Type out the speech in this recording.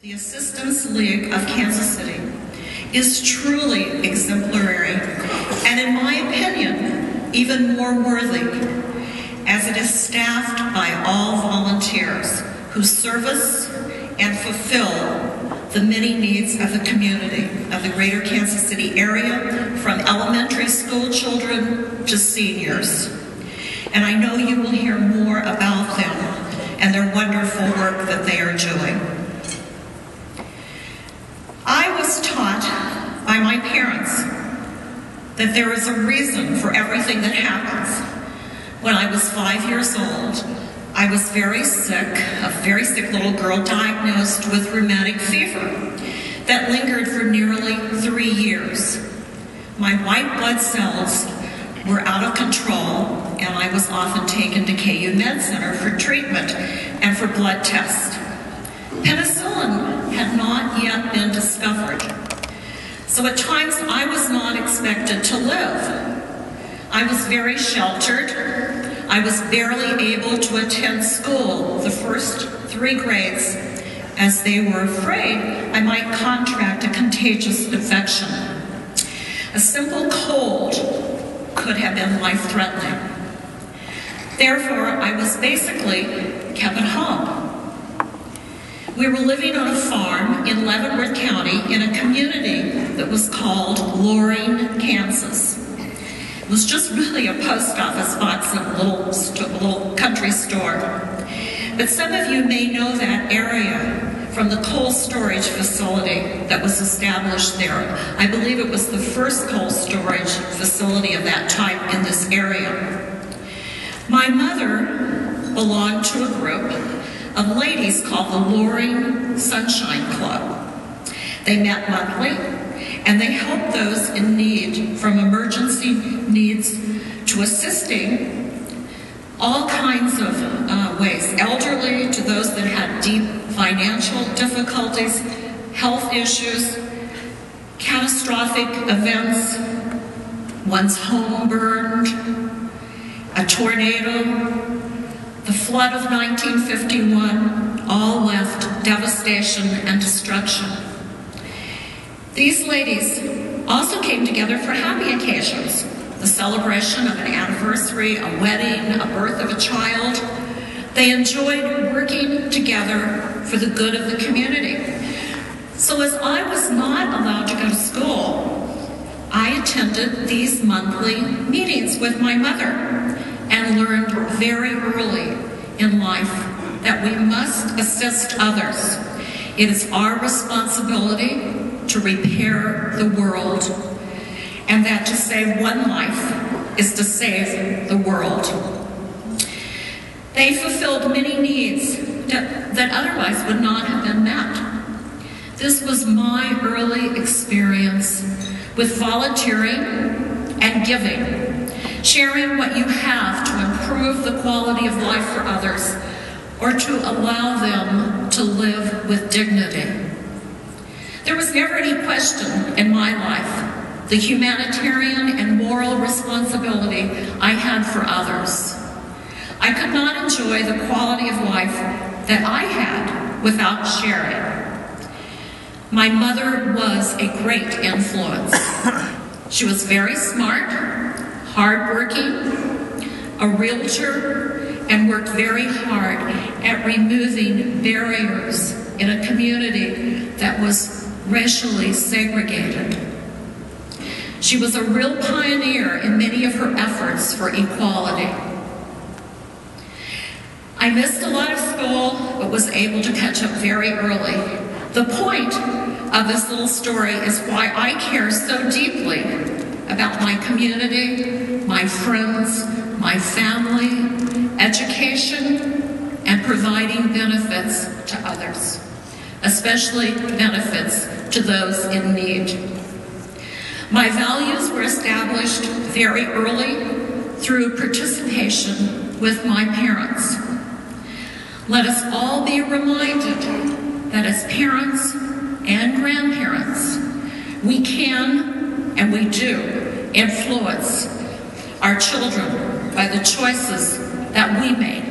The Assistance League of Kansas City is truly exemplary, and in my opinion, even more worthy, as it is staffed by all volunteers who service and fulfill the many needs of the community of the greater Kansas City area, from elementary school children to seniors. And I know you will hear more about them and their wonderful work that they are doing. I was taught by my parents that there is a reason for everything that happens. When I was 5 years old, I was very sick, a very sick little girl diagnosed with rheumatic fever that lingered for nearly 3 years. My white blood cells were out of control, and I was often taken to KU Med Center for treatment and for blood tests. Penicillin had not yet been discovered, so at times I was not expected to live. I was very sheltered. I was barely able to attend school the first 3 grades, as they were afraid I might contract a contagious infection. A simple cold could have been life-threatening. Therefore, I was basically kept at home. We were living on a farm in Leavenworth County in a community that was called Loring, Kansas. It was just really a post office box and a little country store. But some of you may know that area from the coal storage facility that was established there. I believe it was the first coal storage facility of that type in this area. My mother belonged to a group of ladies called the Loring Sunshine Club. They met monthly, and they helped those in need, from emergency needs to assisting all kinds of ways, elderly to those that had deep financial difficulties, health issues, catastrophic events, one's home burned, a tornado, the flood of 1951, all left devastation and destruction. These ladies also came together for happy occasions, the celebration of an anniversary, a wedding, a birth of a child. They enjoyed working together for the good of the community. So as I was not allowed to go to school, I attended these monthly meetings with my mother and learned very early in life that we must assist others. It is our responsibility to repair the world, and that to save one life is to save the world. They fulfilled many needs that otherwise would not have been met. This was my early experience with volunteering and giving, sharing what you have to improve the quality of life for others or to allow them to live with dignity. There was never any question in my life the humanitarian and moral responsibility I had for others. I could not enjoy the quality of life that I had without sharing. My mother was a great influence. She was very smart, hardworking, a realtor, and worked very hard at removing barriers in a community that was racially segregated. She was a real pioneer in many of her efforts for equality. I missed a lot of school, but was able to catch up very early. The point of this little story is why I care so deeply about my community, my friends, my family, education, and providing benefits to others, especially benefits to those in need. My values were established very early through participation with my parents. Let us all be reminded that as parents and grandparents, we can and we do influence our children by the choices that we make